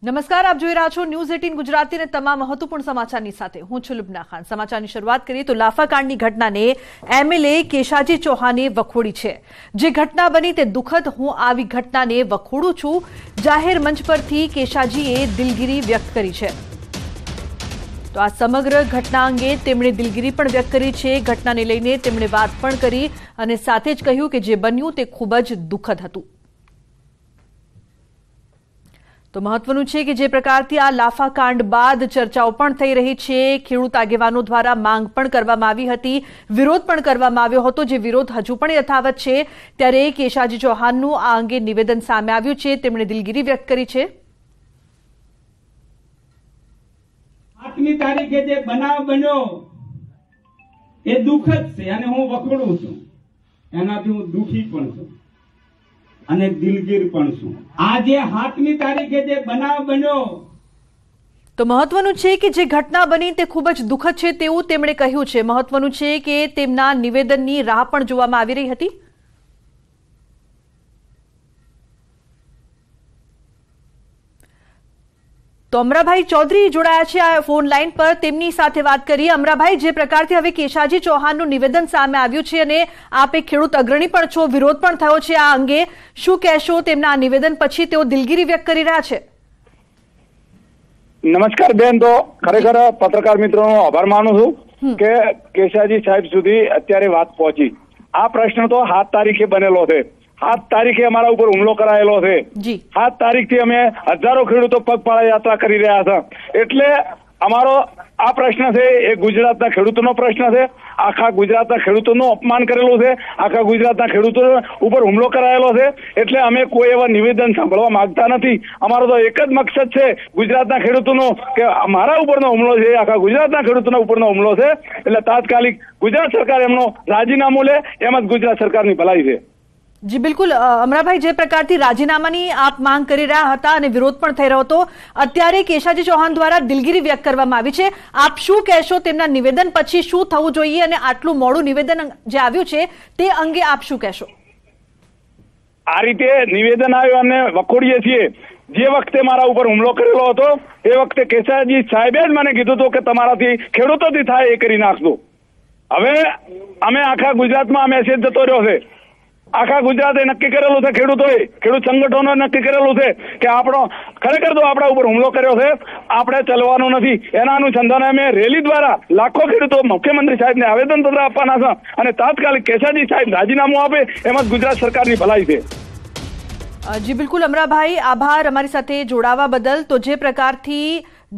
નમસ્કાર, આપ જોઈ રહ્યા છો ન્યૂઝ 18 ગુજરાતી અને તમામ મહત્વપૂર્ણ સમાચારની સાથે હું છું લુબના ખાન। સમાચારની શરૂઆત કરીએ તો લાફાકાંડની ઘટનાને એમએલએ કેશાજી ચૌહાણે વખોડી છે। જે ઘટના બની તે દુઃખદ, હું આવી ઘટનાને વખોડું છું। જાહેર મંચ પરથી કેશાજીએ દિલગીરી વ્યક્ત કરી છે। તો આ સમગ્ર ઘટના અંગે તેમણે દિલગીરી પણ વ્યક્ત કરી છે। ઘટનાને લઈને તેમણે વાત પણ કરી અને સાથે જ કહ્યું કે જે બન્યું તે ખૂબ જ દુઃખદ હતું। તો મહત્વનું છે કે જે પ્રકારથી આ લાફાકાંડ બાદ ચર્ચાઓ પણ થઈ રહી છે। ખેડૂત આગેવાનો દ્વારા માંગ પણ કરવામાં આવી હતી, વિરોધ પણ કરવામાં આવ્યો હતો, જે વિરોધ હજુ પણ યથાવત છે। ત્યારે કેશાજી ચૌહાણનું આ અંગે નિવેદન સામે આવ્યું છે। તેમણે દિલગીરી વ્યક્ત કરી છે। 8મી તારીખે જે બનાવ બન્યો એ દુઃખદ છે અને હું વખોડું છું। એનાથી હું દુઃખી પણ છું અને દિલગીર પણ છું। આજે 8મી તારીખે જે બનાવ બન્યો તો મહત્વનું છે કે જે ઘટના બની તે ખૂબ જ દુઃખદ છે તેવું તેમણે કહ્યું છે। મહત્વનું છે કે તેમના નિવેદનની રાહ પણ જોવામાં આવી રહી હતી। તો અમરાભાઈ ચૌધરી જોડાયા છે આ ફોન લાઈન પર, તેમની સાથે વાત કરીએ। અમરાભાઈ, જે પ્રકારથી હવે કેશાજી ચૌહાણનું નિવેદન સામે આવ્યું છે અને આપ એક ખેડૂત અગ્રણી પણ છો, વિરોધ પણ થયો છે આ અંગે, શું કહેશો? તેમના આ નિવેદન પછી તેઓ દિલગીરી વ્યક્ત કરી રહ્યા છે। નમસ્કાર બેન, તો ખરેખર પત્રકાર મિત્રોનો આભાર માનું છું કે કેશાજી સાહેબ સુધી અત્યારે વાત પહોંચી। આ પ્રશ્ન તો 7 તારીખે બનેલો છે। 7 તારીખે અમારા ઉપર હુમલો કરાયેલો છે। 7 તારીખથી અમે હજારો ખેડૂતો પગપાળા યાત્રા કરી રહ્યા છે। એટલે અમારો આ પ્રશ્ન છે એ ગુજરાતના ખેડૂતોનો પ્રશ્ન છે। આખા ગુજરાતના ખેડૂતોનું અપમાન કરેલું છે, આખા ગુજરાતના ખેડૂતો ઉપર હુમલો કરાયેલો છે। એટલે અમે કોઈ એવા નિવેદન સાંભળવા માંગતા નથી। અમારો તો એક જ મકસદ છે ગુજરાતના ખેડૂતોનો કે અમારા ઉપરનો હુમલો છે, આખા ગુજરાતના ખેડૂતોના ઉપરનો હુમલો છે। એટલે તાત્કાલિક ગુજરાત સરકાર એમનો રાજીનામું લે, એમ જ ગુજરાત સરકારની ભલાઈ છે। જી બિલકુલ અમરાભાઈ, જે પ્રકારથી રાજીનામાની આપ માંગ કરી રહ્યા હતા અને વિરોધ પણ થઈ રહ્યો હતો, અત્યારે કેશાજી ચૌહાણ દ્વારા દિલગીરી વ્યક્ત કરવામાં આવી છે। આપ શું કહેશો તેમના નિવેદન પછી શું થવું જોઈએ અને આટલું મોડું નિવેદન જે આવ્યું છે તે અંગે આપ શું કહેશો? આ રીતે નિવેદન આવ્યું અને વખોડીએ છીએ। જે વખતે મારા ઉપર હુમલો કરેલો હતો એ વખતે કેશાજી સાહેબે જ મને કીધું હતું કે તમારાથી ખેડૂતોથી થાય એ કરી નાખજો। હવે અમે આખા ગુજરાતમાં મેસેજ જતો રહ્યો છે। આખા ગુજરાતે નક્કી કરેલું છે, ખેડૂતોએ, ખેડૂત સંગઠનોએ નક્કી કરેલું છે કે આપણો ખરેખર તો આપણા ઉપર હુમલો કર્યો છે, આપણે ચલવાનું નથી। એના અનુસંધાને અમે રેલી દ્વારા લાખો ખેડૂતો મુખ્યમંત્રી સાહેબને આવેદનપત્ર આપવાના છે અને તાત્કાલિક કેશાજી સાહેબ રાજીનામું આપે એમ જ ગુજરાત સરકારની ભલાઈ છે। જી બિલકુલ અમરાભાઈ, આભાર અમારી સાથે જોડાવા બદલ। તો જે પ્રકારથી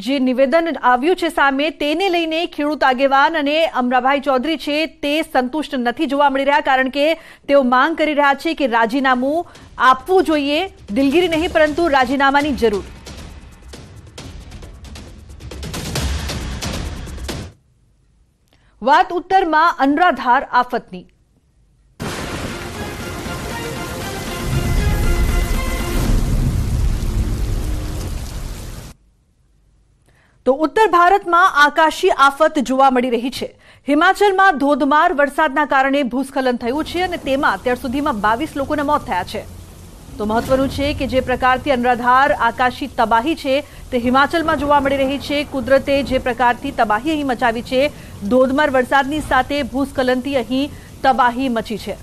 જે નિવેદન આવ્યું છે સામે, તેને લઈને ખેડૂત આગેવાન અને અમરાભાઈ ચૌધરી છે તે સંતુષ્ટ નથી જોવા મળી રહ્યા, કારણ કે તેઓ માંગ કરી રહ્યા છે કે રાજીનામું આપવું જોઈએ, દિલગીરી નહીં પરંતુ રાજીનામાની જરૂર। વાત ઉત્તરમાં અનરાધાર આફતની। તો ઉત્તર ભારતમાં આકાશી આફત જોવા મળી રહી છે। હિમાચલમાં ધોધમાર વરસાદના કારણે ભૂસ્ખલન થયું છે અને તેમાં અત્યાર સુધીમાં 22 લોકોના મોત થયા છે। તો મહત્વનું છે કે જે પ્રકારથી અનરાધાર આકાશી તબાહી છે તે હિમાચલમાં જોવા મળી રહી છે। કુદરતે જે પ્રકારથી તબાહી અહીં મચાવી છે, ધોધમાર વરસાદની સાથે ભૂસ્ખલનથી અહીં તબાહી મચી છે।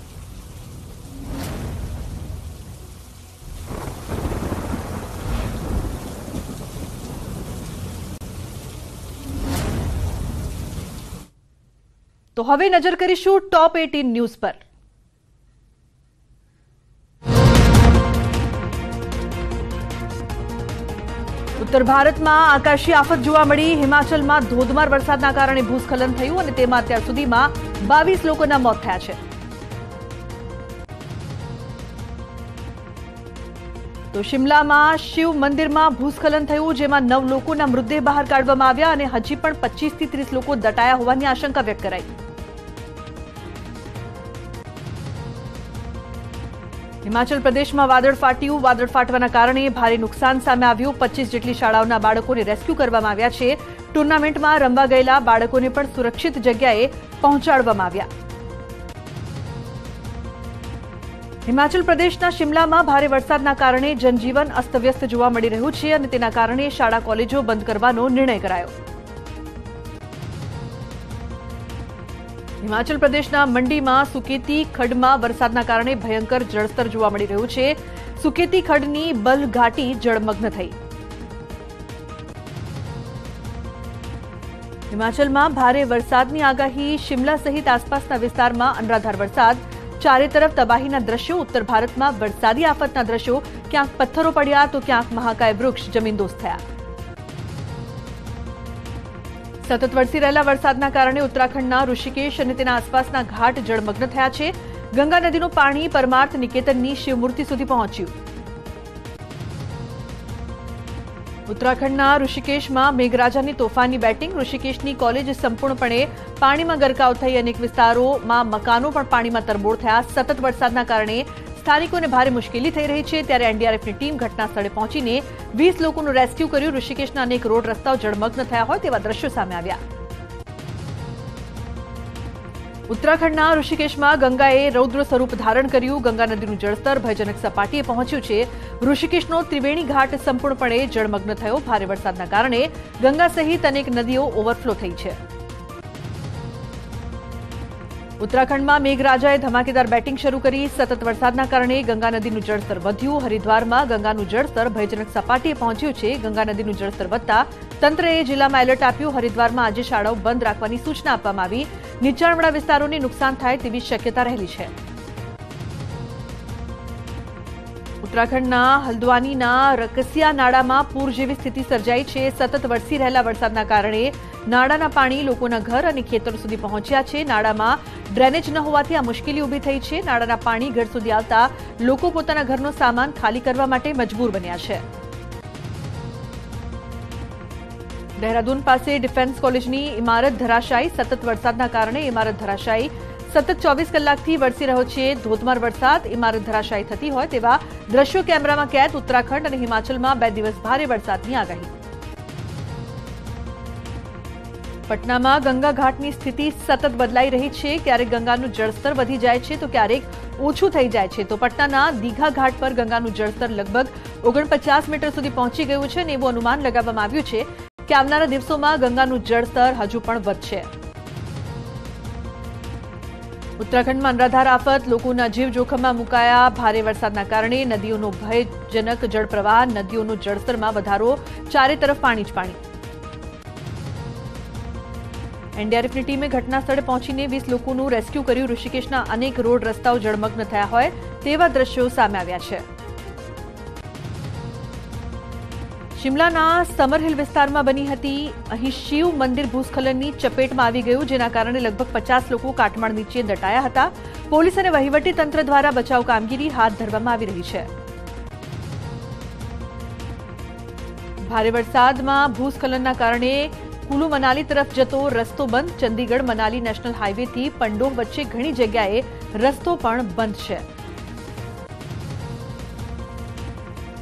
તો હવે નજર કરીશું ટોપ 18 ન્યૂઝ પર। ઉત્તર ભારતમાં આકાશી આફત જોવા મળી। હિમાચલમાં ધોધમાર વરસાદના કારણે ભૂસ્ખલન થયું અને તેમાં અત્યાર સુધીમાં 22 લોકોના મોત થયા છે। તો શિમલામાં શિવ મંદિરમાં ભૂસ્ખલન થયું, જેમાં 9 લોકોના મૃતદેહ બહાર કાઢવામાં આવ્યા અને હજી પણ 25 થી 30 લોકો દટાયા હોવાની આશંકા વ્યક્ત કરાઈ। હિમાચલ પ્રદેશમાં વાદળ ફાટ્યું। વાદળ ફાટવાના કારણે ભારે નુકસાન સામે આવ્યું। 25 જેટલી શાળાઓના બાળકોને રેસ્ક્યુ કરવામાં આવ્યા છે। ટુર્નામેન્ટમાં રમવા ગયેલા બાળકોને પણ સુરક્ષિત જગ્યાએ પહોંચાડવામાં આવ્યા। હિમાચલ પ્રદેશના શિમલામાં ભારે વરસાદના કારણે જનજીવન અસ્તવ્યસ્ત જોવા મળી રહ્યું છે અને તેના કારણે શાળા કોલેજો બંધ કરવાનો નિર્ણય કરાયો. હિમાચલ પ્રદેશના મંડીમાં સુકેતી ખડમાં વરસાદના કારણે ભયંકર જળસ્તર જોવા મળી રહ્યું છે. સુકેતી ખડની બલ ઘાટી જળમગ્ન થઈ. હિમાચલમાં ભારે વરસાદની આગાહી. શિમલા સહિત આસપાસના વિસ્તારમાં અનરાધાર વરસાદ. ચારે તરફ તબાહીના દ્રશ્યો. ઉત્તર ભારતમાં વરસાદી આફતના દ્રશ્યો. ક્યાંક પથ્થરો પડ્યા તો ક્યાંક મહાકાય વૃક્ષ જમીનદોસ્ત થયા. સતત વરસી રહેલા વરસાદના કારણે ઉત્તરાખંડના ઋષિકેશ અને તેના આસપાસના ઘાટ જળમગ્ન થયા છે. ગંગા નદીનું પાણી પરમાર્થ નિકેતનની શિવમૂર્તિ સુધી પહોંચ્યું. ઉત્તરાખંડના ઋષિકેશમાં મેઘરાજાની તોફાની બેટિંગ. ઋષિકેશની કોલેજ સંપૂર્ણપણે પાણીમાં ગરકાવ થઈ. અનેક વિસ્તારોમાં મકાનો પણ પાણીમાં તરબોળ થયા. સતત વરસાદના કારણે સ્થાનિકોને ભારે મુશ્કેલી થઈ રહી છે. ત્યારે એનડીઆરએફની ટીમ ઘટના સ્થળે પહોંચીને 20 લોકોનું રેસ્ક્યુ કર્યું. ઋષિકેશના અનેક રોડ રસ્તાઓ જળમગ્ન થયા હોય તેવા દ્રશ્યો સામે આવ્યા. ઉત્તરાખંડના ઋષિકેશમાં ગંગાએ રૌદ્ર સ્વરૂપ ધારણ કર્યું. ગંગા નદીનું જળસ્તર ભયજનક સપાટીએ પહોંચ્યું છે. ઋષિકેશનો ત્રિવેણી ઘાટ સંપૂર્ણપણે જળમગ્ન થયો. ભારે વરસાદના કારણે ગંગા સહિત અનેક નદીઓ ઓવરફ્લો થઈ છે. ઉત્તરાખંડમાં મેઘરાજાએ ધમાકેદાર બેટિંગ શરૂ કરી. સતત વરસાદના કારણે ગંગા નદીનું જળસ્તર વધ્યું. હરિદ્વારમાં ગંગાનું જળસ્તર ભયજનક સપાટીએ પહોંચ્યું છે. ગંગા નદીનું જળસ્તર વધતા તંત્રએ જિલ્લામાં એલર્ટ આપ્યું. હરિદ્વારમાં આજે શાળાઓ બંધ રાખવાની સૂચના આપવામાં આવી. નીચાણવાળા વિસ્તારોને નુકસાન થાય તેવી શક્યતા રહેલી છે. ઉત્તરાખંડના હલ્દ્વાનીના રકસિયા નાળામાં પૂર જેવી સ્થિતિ સર્જાઈ છે. સતત વરસી રહેલા વરસાદના કારણે નાળાના પાણી લોકોના ઘર અને ખેતરો સુધી પહોંચ્યા છે. નાળામાં ડ્રેનેજ ન હોવાથી આ મુશ્કેલી ઊભી થઈ છે. નાળાના પાણી ઘર સુધી આવતા લોકો પોતાના ઘરનો સામાન ખાલી કરવા માટે મજબૂર બન્યા છે. દહેરાદૂન પાસે ડિફેન્સ કોલેજની ઇમારત ધરાશાયી. સતત વરસાદના કારણે ઇમારત ધરાશાયી. સતત 24 કલાકથી વરસી રહ્યો છે ધોધમાર વરસાદ. ઇમારત ધરાશાયી થતી હોય તેવા દ્રશ્યો કેમેરામાં કેદ. ઉત્તરાખંડ અને હિમાચલમાં 2 દિવસ ભારે વરસાદની આગાહી. પટનામાં ગંગા ઘાટની સ્થિતિ સતત બદલાઈ રહી છે. ક્યારેક ગંગાનું જળસ્તર વધી જાય છે તો ક્યારેક ઓછું થઈ જાય છે. તો પટનાના દીઘા ઘાટ પર ગંગાનું જળસ્તર લગભગ 49 મીટર સુધી પહોંચી ગયું છે અને એવું અનુમાન લગાવવામાં આવ્યું છે કે આવનારા દિવસોમાં ગંગાનું જળસ્તર હજુ પણ વધશે. ઉત્તરાખંડમાં અનરાધાર આફત. લોકોના જીવ જોખમમાં મુકાયા. ભારે વરસાદના કારણે નદીઓનો ભયજનક જળપ્રવાહ. નદીઓનું જળસ્તરમાં વધારો. ચારે તરફ પાણી જ પાણી. એનડીઆરએફની ટીમે ઘટના સ્થળે પહોંચીને 20 લોકોનું રેસ્ક્યુ કર્યું. ઋષિકેશના અનેક રોડ રસ્તાઓ જળમગ્ન થયા હોય તેવા દ્રશ્યો સામે આવ્યા છે. શિમલાના સમરહિલ વિસ્તારમાં બની હતી. અહીં શિવ મંદિર ભૂસ્ખલનની ચપેટમાં આવી ગયું, જેના કારણે લગભગ 50 લોકો કાટમાળ નીચે દટાયા હતા. પોલીસ અને વહીવટી તંત્ર દ્વારા બચાવ કામગીરી હાથ ધરવામાં આવી રહી છે. ભારે વરસાદમાં ભૂસ્ખલનના કારણે કુલુ મનાલી તરફ જતો રસ્તો બંધ. ચંદીગઢ મનાલી નેશનલ હાઈવેથી પંડોહ વચ્ચે ઘણી જગ્યાએ રસ્તો પણ બંધ છે.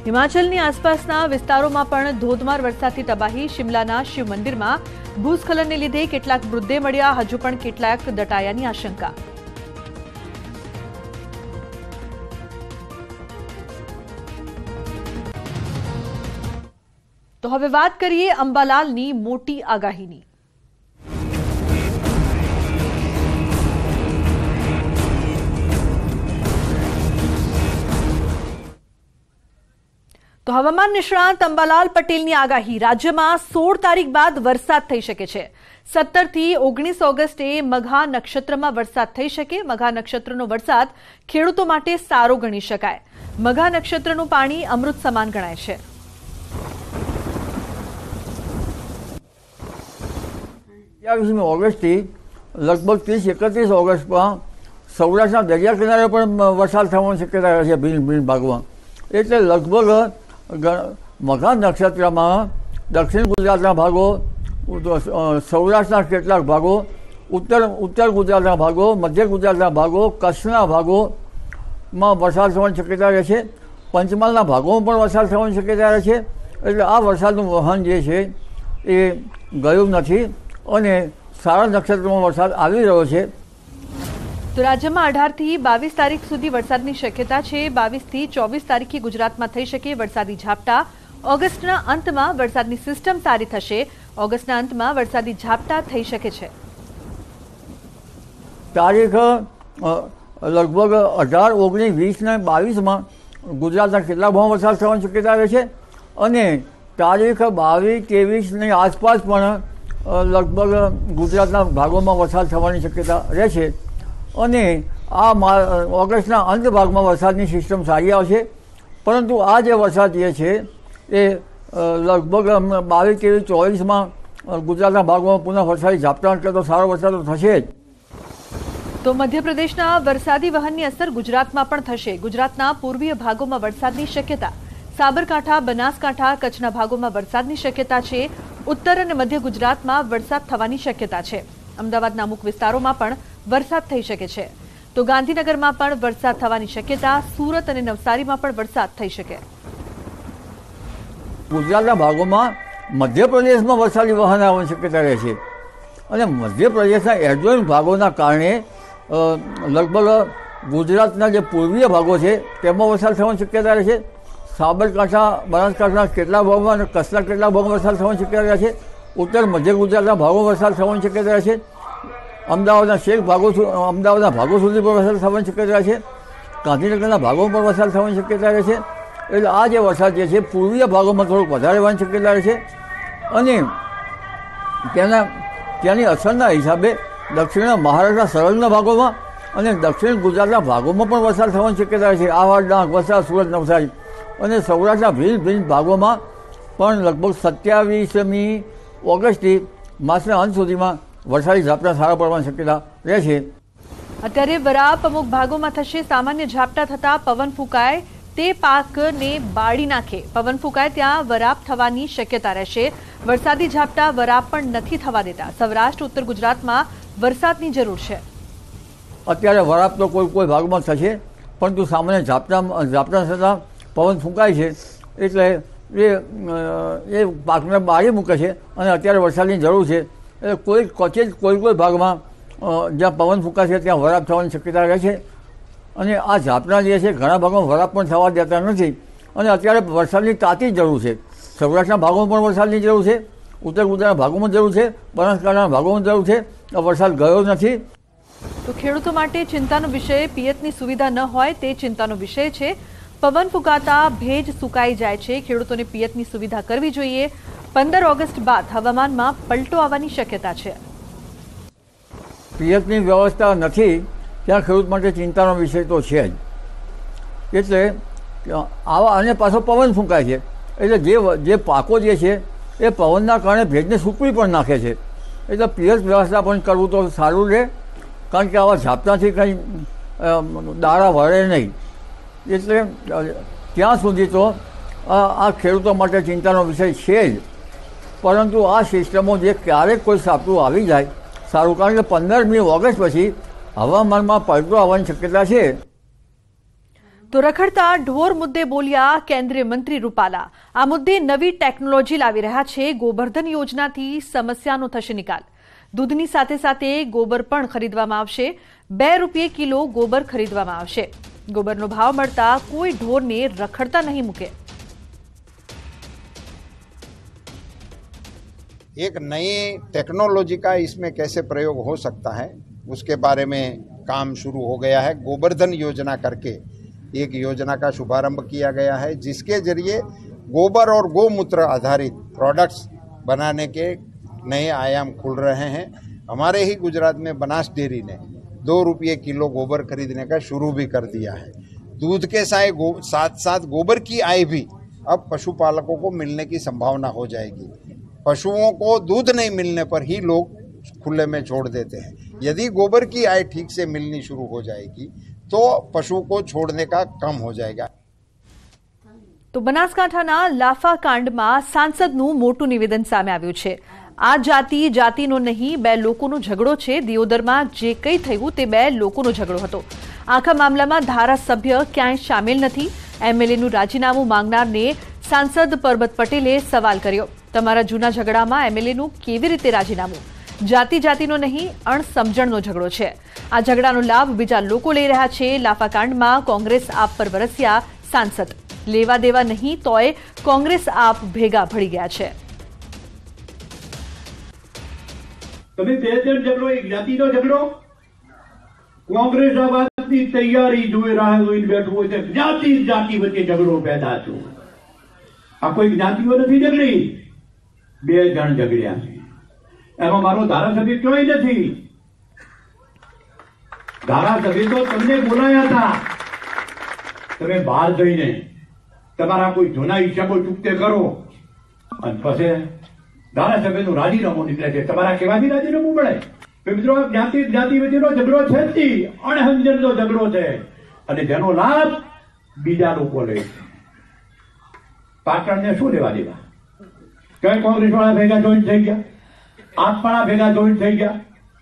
હિમાચલની આસપાસના વિસ્તારોમાં પણ ધોધમાર વરસાદથી તબાહી. શિમલાના શિવ મંદિરમાં ભૂસ્ખલનને લીધે કેટલાક મૃતદેહ મળ્યા. હજુ પણ કેટલાક દટાયાની આશંકા. તો હવે વાત કરીએ અંબાલાલની મોટી આગાહીની. તો હવામાન નિષ્ણાંત અંબાલાલ પટેલની આગાહી. રાજ્યમાં 16 તારીખ બાદ વરસાદ થઈ શકે છે. 17 થી 19 ઓગસ્ટે મઘા નક્ષત્રમાં વરસાદ થઈ શકે. મઘા નક્ષત્રનો વરસાદ ખેડૂતો માટે સારો ગણી શકાય. મઘા નક્ષત્રનું પાણી અમૃત સમાન ગણાય છે. ઓગસ્ટથી લગભગ 30-31 ઓગસ્ટમાં સૌરાષ્ટ્રના દરિયા કિનારે પણ વરસાદ થવાની શક્યતા રહે છે ભિન્ન ભિન્ન ભાગમાં. એટલે લગભગ મઘા નક્ષત્રમાં દક્ષિણ ગુજરાતના ભાગો, સૌરાષ્ટ્રના કેટલાક ભાગો, ઉત્તર ગુજરાતના ભાગો, મધ્ય ગુજરાતના ભાગો, કચ્છના ભાગોમાં વરસાદ થવાની શક્યતા રહે છે. પંચમહાલના ભાગોમાં પણ વરસાદ થવાની શક્યતા રહે છે. એટલે આ વરસાદનું વહન જે છે એ ગયું નથી અને સારા નક્ષત્રમાં વરસાદ આવી રહ્યો છે. તો રાજ્યમાં 18 થી 22 તારીખ સુધી વરસાદની શક્યતા છે। 22 થી 24 તારીખે ગુજરાતમાં થઈ શકે વરસાદી ઝાપટા। ઓગસ્ટના અંતમાં વરસાદની સિસ્ટમ સારી થશે। ઓગસ્ટના અંતમાં વરસાદી ઝાપટા થઈ શકે છે। તારીખ લગભગ 18, 19, 20 ને 22માં ગુજરાતના કેટલા ભાગમાં વરસાદ થવાની શક્યતા રહે છે અને તારીખ 22, 23ની આસપાસ પણ લગભગ ગુજરાતના ભાગોમાં વરસાદ થવાની શક્યતા રહે છે અને આ ઓગસ્ટના અંત ભાગમાં વરસાદની સિસ્ટમ સારી આવશે। પરંતુ આ જે વરસાદ જે છે એ લગભગ 22, 23, 24માં ગુજરાતના ભાગોમાં પુનઃ વરસાદી ઝાપટા કરતો સારો વરસાદ થશે જ। તો મધ્યપ્રદેશના વરસાદી વહનની અસર ગુજરાતમાં પણ થશે। ગુજરાતના પૂર્વીય ભાગોમાં વરસાદની શક્યતા। સાબરકાંઠા, બનાસકાંઠા, કચ્છના ભાગોમાં વરસાદની શક્યતા છે। ઉત્તર અને મધ્ય ગુજરાતમાં વરસાદ થવાની શક્યતા છે। અમદાવાદના અમુક વિસ્તારોમાં પણ વરસાદ થઈ શકે છે। તો ગાંધીનગરમાં પણ વરસાદ થવાની શક્યતા। સુરત અને નવસારીમાં પણ વરસાદ થઈ શકે। ગુજરાતના ભાગોમાં મધ્યપ્રદેશમાં વરસાદી વહન આવવાની શક્યતા રહે છે અને મધ્યપ્રદેશના એડજોઇન્ટ ભાગોના કારણે લગભગ ગુજરાતના જે પૂર્વીય ભાગો છે તેમાં વરસાદ થવાની શક્યતા રહે છે। સાબરકાંઠા, બનાસકાંઠાના કેટલા ભાગોમાં અને કચ્છના કેટલા ભાગોમાં વરસાદ થવાની શક્યતા રહે છે। ઉત્તર મધ્ય ગુજરાતના ભાગોમાં વરસાદ થવાની શક્યતા રહે છે। અમદાવાદના ભાગો સુધી પણ વરસાદ થવાની શક્યતા રહે છે। ગાંધીનગરના ભાગોમાં પણ વરસાદ થવાની શક્યતા રહે છે। એટલે આ જે વરસાદ જે છે પૂર્વીય ભાગોમાં થોડોક વધારે રહેવાની શક્યતા રહે છે અને ત્યાંની અસરના હિસાબે દક્ષિણ મહારાષ્ટ્રના સરહદના ભાગોમાં અને દક્ષિણ ગુજરાતના ભાગોમાં પણ વરસાદ થવાની શક્યતા રહે છે। આહવા, ડાંગ, વલસાડ, સુરત, નવસારી અને સૌરાષ્ટ્રના ભિન્ન ભાગોમાં પણ લગભગ 27મી ઓગસ્ટથી માસના અંત સુધીમાં વરસાદી ઝાપટા સારા પડવાની શક્યતા રહે છે। અત્યારે વરાપ અમુક ભાગોમાં થશે। સામાન્ય ઝાપટા થતા પવન ફૂંકાય તે પાકને બાળી નાખે। પવન ફૂંકાય ત્યાં વરાપ થવાની શક્યતા રહેશે। વરસાદી ઝાપટા વરાપ પણ નથી થવા દેતા। સૌરાષ્ટ્ર, ઉત્તર ગુજરાતમાં વરસાદની જરૂર છે। અત્યારે વરાપ તો કોઈ ભાગમાં થશે પરંતુ સામાન્ય ઝાપટા થતાં પવન ફૂંકાય છે એટલે એ પાકને બાળી મૂકે છે અને અત્યારે વરસાદની જરૂર છે। એટલે કોઈ ભાગમાં જ્યાં પવન ફૂંકાશે ત્યાં વરાપ થવાની શક્યતા રહે છે અને આ ઝાપટા જે છે ઘણા ભાગમાં વરાપ પણ થવા દેતા નથી અને અત્યારે વરસાદની તાતી જ જરૂર છે। સૌરાષ્ટ્રના ભાગોમાં પણ વરસાદની જરૂર છે, ઉત્તર ગુજરાતના ભાગોમાં જરૂર છે, બનાસકાંઠાના ભાગોમાં જરૂર છે। વરસાદ ગયો નથી। તો ખેડૂતો માટે ચિંતાનો વિષય પિયતની સુવિધા ન હોય તે ચિંતાનો વિષય છે। પવન ફૂંકાતા ભેજ સુકાઈ જાય છે। ખેડૂતોને પિયતની સુવિધા કરવી જોઈએ। 15 ઓગસ્ટ બાદ હવામાનમાં પલટો આવવાની શક્યતા છે। પિયતની વ્યવસ્થા નથી ત્યાં ખેડૂત માટે ચિંતાનો વિષય તો છે જ। એટલે આવા અને પાછો પવન ફૂંકાય છે એટલે જે પાકો જે છે એ પવનના કારણે ભેજને સૂકવી પણ નાખે છે। એટલે પિયત વ્યવસ્થા પણ કરવું તો સારું રહે કારણ કે આવા ઝાપટાથી કંઈ દાણા વળે નહીં। એટલે ત્યાં સુધી તો આ ખેડૂતો માટે ચિંતાનો વિષય છે જ પરંતુ આ સિસ્ટમો જે ક્યારેક કોઈ સાપટું આવી જાય સારું કારણ કે 15મી ઓગસ્ટ પછી હવામાનમાં પલટો આવવાની શક્યતા છે। તો રખડતા ઢોર મુદ્દે બોલ્યા કેન્દ્રીય મંત્રી રૂપાલા। આ મુદ્દે નવી ટેકનોલોજી લાવી રહ્યા છે। ગોબરધન યોજનાથી સમસ્યાનો થશે નિકાલ। દૂધની સાથે સાથે ગોબર પણ ખરીદવામાં આવશે। 2 રૂપિયે કિલો ગોબર ખરીદવામાં આવશે। गोबर भाव मळता कोई ढोर ने रखड़ता नहीं मुके। एक नई टेक्नोलॉजी का इसमें कैसे प्रयोग हो सकता है उसके बारे में काम शुरू हो गया है। गोबरधन योजना करके एक योजना का शुभारंभ किया गया है जिसके जरिए गोबर और गोमूत्र आधारित प्रोडक्ट्स बनाने के नए आयाम खुल रहे हैं। हमारे ही गुजरात में बनास डेयरी ने 2 रुपये किलो गोबर खरीदने का शुरू भी कर दिया है। दूध के साथ साथ गोबर की आय भी अब पशुपालकों को मिलने की संभावना हो जाएगी। पशुओं को दूध नहीं मिलने पर ही लोग खुले में छोड़ देते हैं। यदि गोबर की आय ठीक से मिलनी शुरू हो जाएगी तो पशु को छोड़ने का कम हो जाएगा। तो बनासकांठाना लाफा कांडमां सांसदનું મોટું નિવેદન સામે આવ્યું છે। આ જાતિનો નહીં, 2 લોકોનો ઝઘડો છે। દિયોદરમાં જે કંઈ થયું તે 2 લોકોનો ઝઘડો હતો। આખા મામલામાં ધારાસભ્ય ક્યાંય સામેલ નથી। એમએલએનું રાજીનામું માંગનારને સાંસદ પરબત પટેલે સવાલ કર્યો, તમારા જૂના ઝઘડામાં એમએલએનું કેવી રીતે રાજીનામું? જાતિ જાતિનો નહીં, અણસમજણનો ઝઘડો છે. આ ઝઘડાનો લાભ બીજા લોકો લઈ રહ્યા છે. લાફાકાંડમાં કોંગ્રેસ આપ પર વરસ્યા સાંસદ. લેવા દેવા નહીં તોય કોંગ્રેસ આપ ભેગા ભળી ગયા છે. તમે બે જણ ઝઘડો, એક જાતિનો ઝઘડો. કોંગ્રેસ આ વાતની તૈયારી જોઈ જોઈને બેઠું હોય છે. જાતિ વચ્ચે ઝઘડો પેદા થયો. આ કોઈ જ્ઞાતિઓ નથી ઝઘડી, બે જણ ઝઘડ્યા છે. એમાં મારો ધારાસભ્ય ક્યાંય નથી. ધારાસભ્ય તો તમને બોલાયા હતા, તમે બહાર જઈને તમારા કોઈ જૂના હિસાબો ચૂકતે કરો અને પછી ધારાસભ્યનું રાજીનામું નીકળે છે. તમારા કેવાથી રાજીનામું મળે? મિત્રો, જ્ઞાતિ વચ્ચેનો ઝઘડો છે જ નહીં, અણસમજણનો ઝઘડો છે અને જેનો લાભ બીજા લોકો લે છે. પાટણને શું લેવા દેવા? કઈ કોંગ્રેસ વાળા ભેગા જોઈન્ટ થઈ ગયા, આપવાળા ભેગા જોઈન્ટ થઈ ગયા.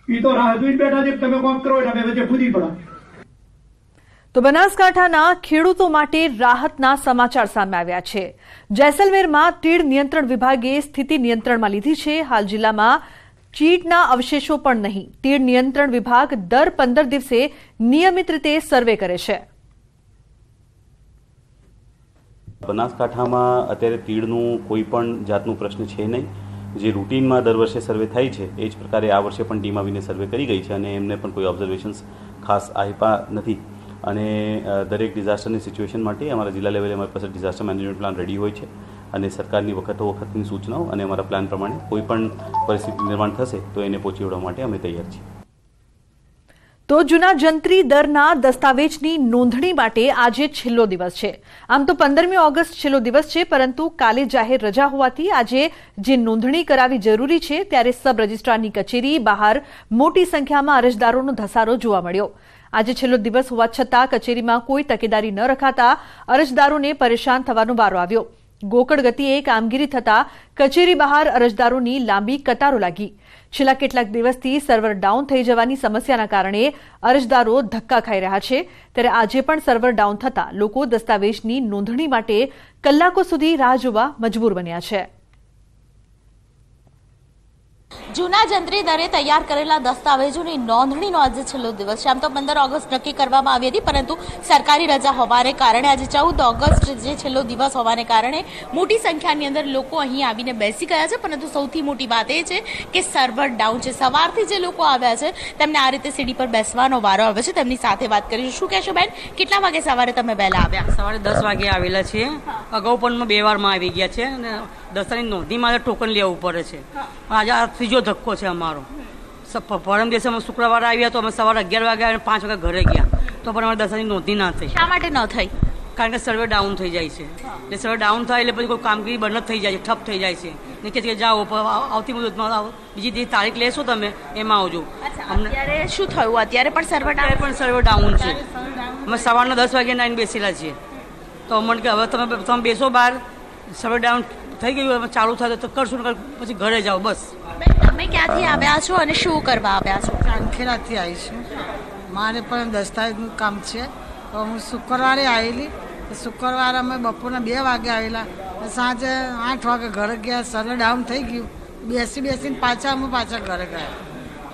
એ તો રાહ જોઈને બેઠા છે તમે કોમ કરો એટલે વચ્ચે કૂદી પડો. તો બનાસકાંઠાના ખેડૂતો માટે રાહતના સમાચાર સામે આવ્યા છે. જેસલમેરમાં તીડ નિયંત્રણ વિભાગે સ્થિતિ નિયંત્રણમાં લીધી છે. હાલ જિલ્લામાં ચીડના અવશેષો પણ નહીં. તીડ નિયંત્રણ વિભાગ દર 15 દિવસે નિયમિત રીતે સર્વે કરે છે. બનાસકાંઠામાં અત્યારે તીડનું કોઈ પણ જાતનું પ્રશ્ન છે નહીં. જે રૂટીનમાં દર વર્ષે સર્વે થાય છે એ જ પ્રકારે આ વર્ષે પણ ટીમ આવીને સર્વે કરી ગઈ છે અને એમને પણ કોઈ ઓબ્ઝર્વેશન્સ ખાસ આપ્યા નથી. અને દરેક ડિઝાસ્ટરની સિચ્યુએશન માટે અમારા જિલ્લા લેવલે અમારી પાસે ડિઝાસ્ટર મેનેજમેન્ટ પ્લાન રેડી હોય છે અને સરકારની વખતની સૂચનાઓ અને અમારા પ્લાન પ્રમાણે કોઈ પણ પરિસ્થિતિ નિર્માણ થશે તો એને પહોંચી વળવા માટે અમે તૈયાર છીએ. તો જૂના જંત્રી દરના દસ્તાવેજની નોંધણી માટે આજે છેલ્લો દિવસ છે. આમ તો 15મી ઓગસ્ટ છેલ્લો દિવસ છે, પરંતુ કાલે જાહેર રજા હોવાથી આજે જે નોંધણી કરાવી જરૂરી છે ત્યારે સબ રજિસ્ટ્રારની કચેરી બહાર મોટી સંખ્યામાં અરજદારોનો ધસારો જોવા મળ્યો. આજે છેલ્લો દિવસ હોવા છતાં કચેરીમાં કોઈ તકેદારી ન રખાતા અરજદારોને પરેશાન થવાનો વારો આવ્યો. ગોકળ ગતિએ કામગીરી થતા કચેરી બહાર અરજદારોની લાંબી કતારો લાગી. છેલ્લા કેટલાક દિવસથી સર્વર ડાઉન થઈ જવાની સમસ્યાના કારણે અરજદારો ધક્કા ખાઈ રહ્યા છે. ત્યારે આજે પણ સર્વર ડાઉન થતા લોકો દસ્તાવેજની નોંધણી માટે કલાકો સુધી રાહ જોવા મજબૂર બન્યા છે. જૂના જંત્રી દરે તૈયાર કરેલા દસ્તાવેજોની નોંધણીનો આજે છેલ્લો દિવસ છે. આમ તો 15 ઓગસ્ટ નક્કી કરવામાં આવી હતી, પરંતુ સરકારી રજા હોવાને કારણે આજે 14 ઓગસ્ટ જે છેલ્લો દિવસ હોવાને કારણે મોટી સંખ્યાની અંદર લોકો અહીં આવીને બેસી ગયા છે. પરંતુ સૌથી મોટી વાત એ છે કે સર્વર ડાઉન છે. સવારથી જે લોકો આવ્યા છે તેમને આ રીતે સીડી પર બેસવાનો વારો આવ્યો છે. તેમની સાથે વાત કરીશું. શું કહેશો બેન, કેટલા વાગે સવારે તમે વહેલા આવ્યા? સવારે 10 વાગે આવેલા છીએ. અગાઉ પણ 2 વારમાં આવી ગયા છે અને દસ્તાની નોંધણી માટે ટોકન લેવું પડે છે. આજે આ ત્રીજો ધક્કો છે અમારો. પરમ દિવસે અમે શુક્રવારે આવ્યા તો અમે સવારે 11 વાગે અને 5 વાગે ઘરે ગયા તો પણ અમારે દસ્તાની નોંધણી ના થઈ. શા માટે ન થઈ? કારણ કે સર્વે ડાઉન થઈ જાય છે. એટલે સર્વે ડાઉન થાય એટલે પછી કોઈ કામગીરી બંધ જ થઈ જાય છે, ઠપ થઈ જાય છે. ને કે જાઓ આવતી મુદતમાં બીજી જે તારીખ લેશો તમે એમાં આવજો. અત્યારે શું થયું? અત્યારે પણ સર્વે ડાઉન છે. અમે સવારના 10 વાગે આવીને બેસેલા છીએ તો અમને કે હવે તમે બેસો બહાર, સર્વે ડાઉન થઈ ગયું, ચાલુ થાય તો કરશું ને પછી ઘરે જાઓ બસ. તમે ક્યાંથી આવ્યા છો અને શું કરવા આવ્યા છો? ચાંદખેડાથી આવી છું. મારે પણ દસ્તાવેજનું કામ છે. તો હું શુક્રવારે આવેલી. શુક્રવારે અમે બપોરના 2 વાગે આવેલા, સાંજે 8 વાગે ઘરે ગયા. સર્વર ડાઉન થઈ ગયું. બેસીને પાછા ઘરે ગયા.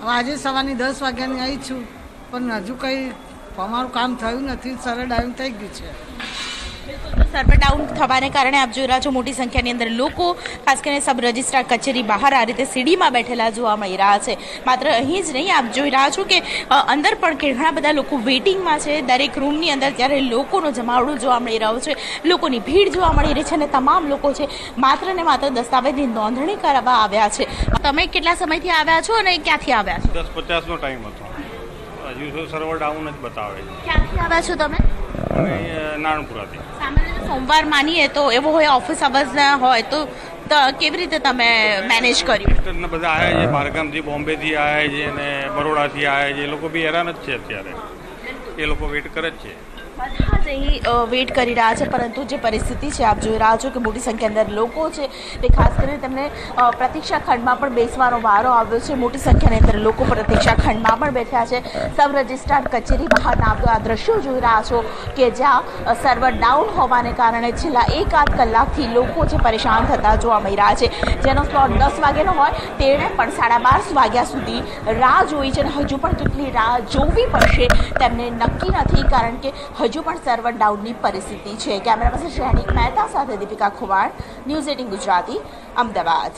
હવે આજે સવારની 10 વાગ્યાની આવી છું, પણ હજુ કંઈ અમારું કામ થયું નથી. સર્વર ડાઉન થઈ ગયું છે. સર્વર ડાઉન થવાને કારણે આપ જોઈ રહ્યા છો મોટી સંખ્યાની અંદર લોકો ખાસ કરીને સબ રજિસ્ટ્રાર કચેરી બહાર આ રીતે સીડીમાં બેઠેલા જોવા મળી રહ્યા છે. માત્ર અહીં જ નહીં, આપ જોઈ રહ્યા છો કે અંદર પણ ઘણા બધા લોકો વેઇટિંગમાં છે દરેક રૂમની અંદર. ત્યારે લોકોનો જમાવડો જોવા મળી રહ્યો છે, લોકોની ભીડ જોવા મળી રહી છે અને તમામ લોકો છે માત્ર ને માત્ર દસ્તાવેજની નોંધણી કરવા આવ્યા છે. તમે કેટલા સમયથી આવ્યા છો અને ક્યાંથી આવ્યા છો? 10:50 નો ટાઈમ હતો. હજુ સર્વર ડાઉન જ બતાવે છે. ક્યાંથી આવ્યા છો તમે? નારણપુરાથી. સોમવાર માનીએ તો એવો હોય ઓફિસ અવર્સ હોય તો કેવી રીતે તમે મેનેજ કર્યું? બધા આવ્યા છે, બહારગામથી, બોમ્બેથી આવ્યા છે અને બરોડાથી આવ્યા છે. એ લોકો બી હેરાન જ છે અત્યારે. એ લોકો વેઇટ કરે જ છે. બધા જ અહીં વેઇટ કરી રહ્યા છે, પરંતુ જે પરિસ્થિતિ છે આપ જોઈ રહ્યા છો કે મોટી સંખ્યાની અંદર લોકો છે તે ખાસ કરીને તેમને પ્રતીક્ષા ખંડમાં પણ બેસવાનો વારો આવ્યો છે. મોટી સંખ્યાની અંદર લોકો પ્રતીક્ષા ખંડમાં પણ બેઠા છે. સબ રજિસ્ટ્રાર કચેરી બહારના આ દ્રશ્યો જોઈ રહ્યા છો કે જ્યાં સર્વર ડાઉન હોવાને કારણે છેલ્લા 1-8 કલાકથી લોકો જે પરેશાન થતા જોવા મળી રહ્યા છે. જેનો સ્લોટ 10 વાગ્યાનો હોય તેણે પણ 12:30 વાગ્યા સુધી રાહ જોઈ છે અને હજુ પણ કેટલી રાહ જોવી પડશે તેમને નક્કી નથી, કારણ કે હજુ પણ સર્વર ડાઉનની પરિસ્થિતિ છે. કેમેરા પર્સન શ્રેણિક મહેતા સાથે દીપિકા ખુવાણ, ન્યૂઝ 18 ગુજરાતી, અમદાવાદ.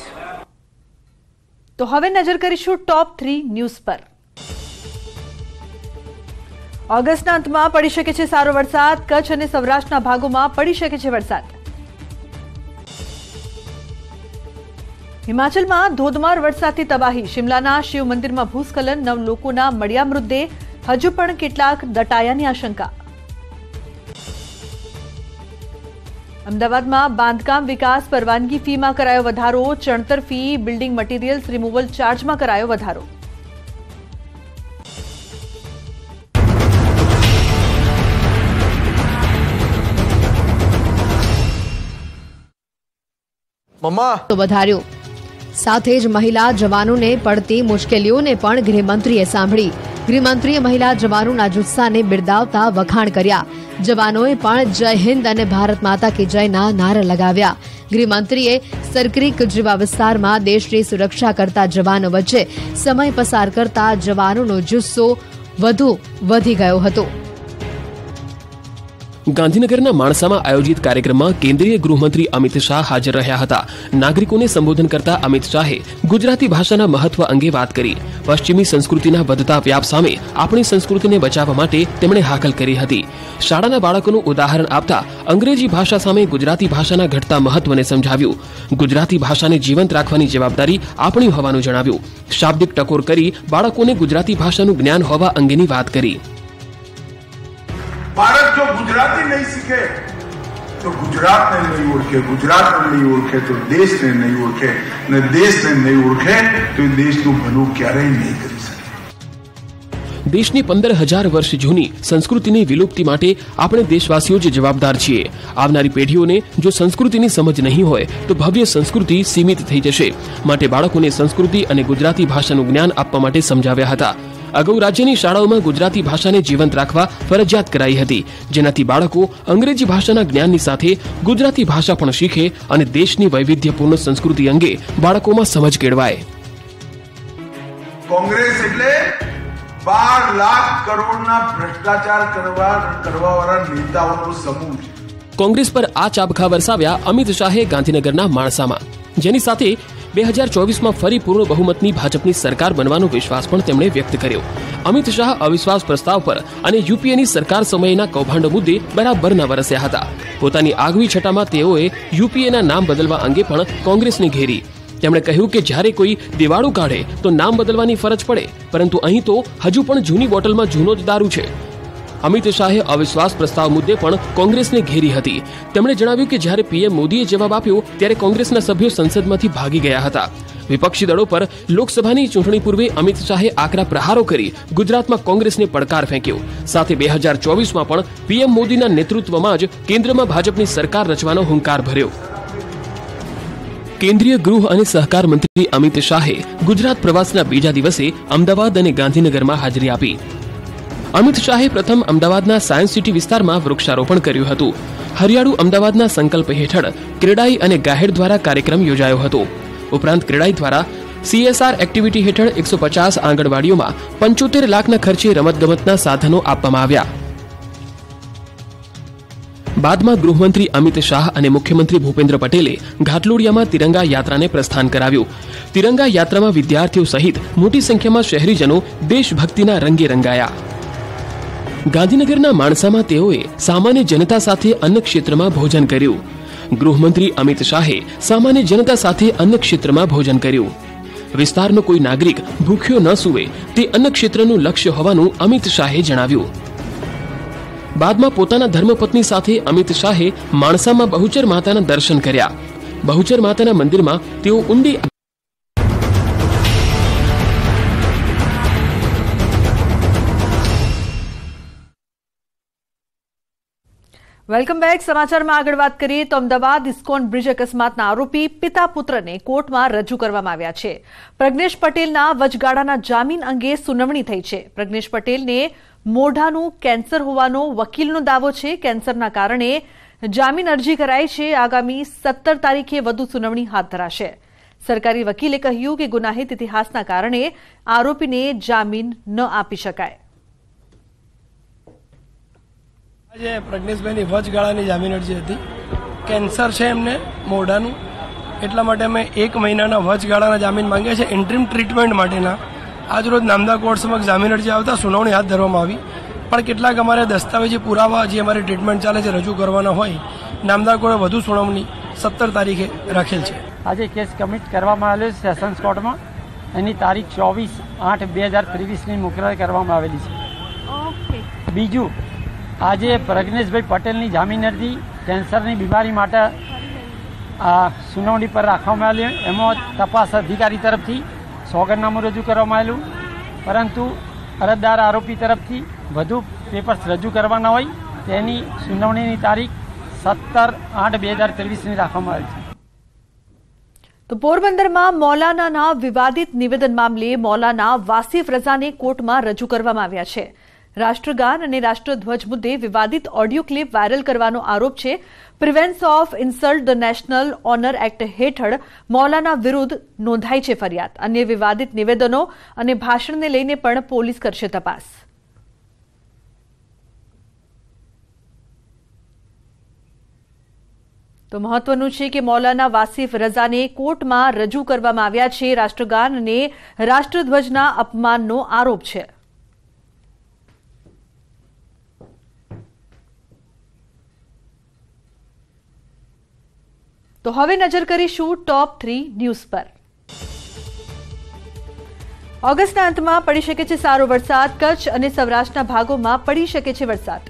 તો હવે નજર કરીશું ટોપ 3 ન્યૂઝ પર. ઓગસ્ટના અંતમાં પડી શકે છે સારો વરસાદ. કચ્છ અને સૌરાષ્ટ્રના ભાગોમાં પડી શકે છે વરસાદ. હિમાચલમાં ધોધમાર વરસાદથી તબાહી. શિમલાના શિવ મંદિરમાં ભૂસ્ખલન. 9 લોકોના મળ્યા મૃતદેહ. હજુ પણ કેટલાક દટાયાની આશંકા. અમદાવાદમાં બાંધકામ વિકાસ પરવાનગી ફીમાં કરાયો વધારો. ચણતર ફી, બિલ્ડિંગ મટીરિયલ્સ રિમૂવલ ચાર્જમાં કરાયો વધારો. વધાર્યો. સાથે જ મહિલા જવાનોને પડતી મુશ્કેલીઓને પણ ગૃહમંત્રીએ સાંભળી. ગૃહમંત્રીએ મહિલા જવાનોના જુસ્સાને બિરદાવતા વખાણ કર્યા. જવાનોએ પણ જય હિન્દ અને ભારત માતા કી જયના નારા લગાવ્યા. ગૃહમંત્રીએ સરક્રિક જેવા વિસ્તારમાં દેશની સુરક્ષા કરતા જવાનો વચ્ચે સમય પસાર કરતા જવાનોનો જુસ્સો વધુ વધી ગયો હતો. ગાંધીનગરના માણસામાં આયોજિત કાર્યક્રમમાં કેન્દ્રીય ગૃહમંત્રી અમિત શાહ હાજર રહ્યા હતા. નાગરિકોને સંબોધન કરતા અમિત શાહે ગુજરાતી ભાષાના મહત્વ અંગે વાત કરી. પશ્ચિમી સંસ્કૃતિના વધતા વ્યાપ સામે આપણી સંસ્કૃતિને બચાવવા માટે તેમણે હાકલ કરી હતી. શાળાના બાળકોનું ઉદાહરણ આપતા અંગ્રેજી ભાષા સામે ગુજરાતી ભાષાના ઘટતા મહત્વને સમજાવ્યું. ગુજરાતી ભાષાને જીવંત રાખવાની જવાબદારી આપણી હોવાનું જણાવ્યું. શાબ્દિક ટકોર કરી બાળકોને ગુજરાતી ભાષાનું જ્ઞાન હોવા અંગેની વાત કરી. भारत जो गुजराती नहीं सीखे तो गुजरात ने नहीं ओळखे, गुजरात ने नहीं ओळखे तो देश ने नहीं ओळखे, ने देश ने नहीं ओळखे तो देशનું ભલું ક્યારેય નહીં કરી શકે. દેશની 15,000 વર્ષ જૂની સંસ્કૃતિની વિલુપ્તિ માટે આપણે દેશવાસીઓ જ જવાબદાર છીએ. આવનારી પેઢીઓને જો સંસ્કૃતિની સમજ નહીં હોય તો ભવ્ય સંસ્કૃતિ સીમિત થઈ જશે. માટે બાળકોને સંસ્કૃતિ અને ગુજરાતી ભાષાનું જ્ઞાન આપવા માટે સમજાવ્યા હતા. અગાઉ રાજ્યની શાળાઓમાં ગુજરાતી ભાષાને જીવંત રાખવા ફરજિયાત કરાઈ હતી, જેનાથી બાળકો અંગ્રેજી ભાષાના જ્ઞાનની સાથે ગુજરાતી ભાષા પણ શીખે અને દેશની વૈવિધ્યપૂર્ણ સંસ્કૃતિ અંગે બાળકોમાં સમજ કેળવાય. કોંગ્રેસ એટલે 12 લાખ કરોડના ભ્રષ્ટાચાર કરવાવાળા નેતાઓનો સમૂહ છે. કોંગ્રેસ પર આ ચાબખા વરસાવ્યા અમિત શાહે ગાંધીનગરના માણસામાં, જેની સાથે 2024માં ફરી પૂર્ણ બહુમતની ભાજપની સરકાર બનવાનો વિશ્વાસ પણ તેમણે વ્યક્ત કર્યો. અમિત શાહ અવિશ્વાસ પ્રસ્તાવ પર અને યુપીએની સરકાર સમયના કૌભાંડો મુદ્દે બરાબરના વરસ્યા હતા. પોતાની આગવી છટામાં તેઓએ યુપીએના નામ બદલવા અંગે પણ કોંગ્રેસને ઘેરી. તેમણે કહ્યું કે જ્યારે કોઈ દિવાળું કાઢે તો નામ બદલવાની ફરજ પડે, પરંતુ અહીં તો હજુ પણ જૂની બોટલમાં જૂનો જ દારૂ છે. અમિત શાહે અવિશ્વાસ પ્રસ્તાવ મુદ્દે પણ કોંગ્રેસને ઘેરી હતી. તેમણે જણાવ્યું કે જ્યારે પીએમ મોદીએ જવાબ આપ્યો ત્યારે કોંગ્રેસના સભ્યો સંસદમાંથી ભાગી ગયા હતા. વિપક્ષી દળો પર લોકસભાની ચૂંટણી પૂર્વે અમિત શાહે આકરા પ્રહારો કરી ગુજરાતમાં કોંગ્રેસને પડકાર ફેંક્યો. સાથે 2024માં પણ પીએમ મોદીના નેતૃત્વમાં જ કેન્દ્રમાં ભાજપની સરકાર રચવાનો હુંકાર ભર્યો. કેન્દ્રીય ગૃહ અને સહકાર મંત્રી અમિત શાહે ગુજરાત પ્રવાસના બીજા દિવસે અમદાવાદ અને ગાંધીનગરમાં હાજરી આપી. અમિત શાહે પ્રથમ અમદાવાદના સાયન્સ સિટી વિસ્તારમાં વૃક્ષારોપણ કર્યું હતું. હરિયાળુ અમદાવાદના સંકલ્પ હેઠળ ક્રેડાઈ અને ગાહેડ દ્વારા કાર્યક્રમ યોજાયો હતો. ઉપરાંત ક્રેડાઈ દ્વારા CSR એક્ટિવિટી હેઠળ 150 આંગણવાડીઓમાં 75 લાખના ખર્ચે રમતગમતના સાધનો આપવામાં આવ્યા. બાદમાં ગૃહમંત્રી અમિત શાહ અને મુખ્યમંત્રી ભૂપેન્દ્ર પટેલે ઘાટલોડિયામાં તિરંગા યાત્રાને પ્રસ્થાન કરાવ્યું. તિરંગા યાત્રામાં વિદ્યાર્થીઓ સહિત મોટી સંખ્યામાં શહેરીજનો દેશભક્તિના રંગે રંગાયા. ગાંધીનગરના માણસામાં તેઓએ સામાન્ય જનતા સાથે અન્ન ક્ષેત્રમાં ભોજન કર્યું. ગૃહમંત્રી અમિત શાહે સામાન્ય જનતા સાથે અન્ન ક્ષેત્રમાં ભોજન કર્યું. વિસ્તારનો કોઈ નાગરિક ભૂખ્યો ન સૂવે તે અન્ન ક્ષેત્રનું લક્ષ્ય હોવાનું અમિત શાહે જણાવ્યું. બાદમાં પોતાના ધર્મપત્ની સાથે અમિત શાહે માણસામાં બહુચર માતાના દર્શન કર્યા. બહુચર માતાના મંદિરમાં તેઓ ઊંડી વેલકમ બેક. સમાચારમાં આગળ વાત કરીએ તો અમદાવાદ ઇસ્કોન બ્રિજ અકસ્માતના આરોપી પિતા પુત્રને કોર્ટમાં રજૂ કરવામાં આવ્યા છે. પ્રજ્ઞેશ પટેલના વચગાળાના જામીન અંગે સુનાવણી થઈ છે. પ્રજ્ઞેશ પટેલને મોઢાનું કેન્સર હોવાનો વકીલનો દાવો છે. કેન્સરના કારણે જામીન અરજી કરાઈ છે. આગામી 17 તારીખે વધુ સુનાવણી હાથ ધરાશે. સરકારી વકીલે કહ્યું કે ગુનાહિત ઇતિહાસના કારણે આરોપીને જામીન ન આપી શકાય. આજે પ્રજ્ઞેશભાઈની વચગાળાની જામીન અરજી હતી. કેન્સર છે એમને મોઢાનું, એટલા માટે અમે 1 મહિનાના વચગાળાના જામીન માંગ્યા છે ઇન્ટ્રીમ ટ્રીટમેન્ટ માટેના. આજરોજ નામદા કોર્ટ સમક્ષ જામીન અરજી આવતા સુનાવણી હાથ ધરવામાં આવી, પણ કેટલાક અમારે દસ્તાવેજી પુરાવા જે અમારી ટ્રીટમેન્ટ ચાલે છે રજૂ કરવાના હોય, નામદા કોર્ટે વધુ સુનાવણી 17 તારીખે રાખેલ છે. આજે કેસ કમિટ કરવામાં આવેલો છે સેશન્સ કોર્ટમાં. એની તારીખ 24/8/2023ની મોકલાઈ કરવામાં આવેલી છે. બીજું, આજે પ્રજ્ઞેશભાઈ પટેલની જામીન અરજી કેન્સરની બીમારી માટે સુનાવણી પર રાખવામાં આવેલી. એમાં તપાસ અધિકારી તરફથી સોગંદનામું રજૂ કરવામાં આવેલું, પરંતુ અરજદાર આરોપી તરફથી વધુ પેપર્સ રજૂ કરવાના હોય તેની સુનાવણીની તારીખ 17/8/2023ની રાખવામાં આવી છે. તો પોરબંદરમાં મૌલાનાના વિવાદિત નિવેદન મામલે મૌલાના વાસિફ રઝાને કોર્ટમાં રજૂ કરવામાં આવ્યા છે. રાષ્ટ્રગાન અને રાષ્ટ્રધ્વજ મુદ્દે વિવાદિત ઓડિયો ક્લિપ વાયરલ કરવાનો આરોપ છે. Prevention of insult the national honour act હેઠળ મૌલાના વિરુદ્ધ નોંધાઈ છે ફરિયાદ. અન્ય વિવાદિત નિવેદનો અને ભાષણને લઈને પણ પોલીસ કરશે તપાસ. તો મહત્વનું છે કે મૌલાના વાસિફ રઝાને કોર્ટમાં રજૂ કરવામાં આવ્યા છે. રાષ્ટ્રગાન અને રાષ્ટ્રધ્વજના અપમાનનો આરોપ છે. તો હવે નજર કરીશું ટોપ 3 ન્યૂઝ પર. ઓગસ્ટના અંતમાં પડી શકે છે સારો વરસાદ. કચ્છ અને સૌરાષ્ટ્રના ભાગોમાં પડી શકે છે વરસાદ.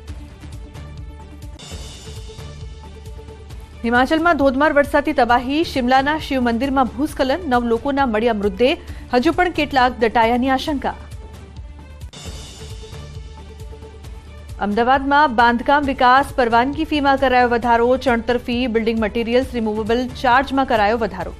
હિમાચલમાં ધોધમાર વરસાદથી તબાહી. શિમલાના શિવ મંદિરમાં ભૂસ્ખલન. 9 લોકોના મળ્યા મૃતદેહ. હજુ પણ કેટલાક દટાયાની આશંકા. અમદાવાદમાં બાંધકામ વિકાસ પરવાનગી ફીમાં કરાયો વધારો. ચણતર ફી, બિલ્ડિંગ મટીરીયલ્સ રિમૂવેબલ ચાર્જમાં કરાયો વધારો.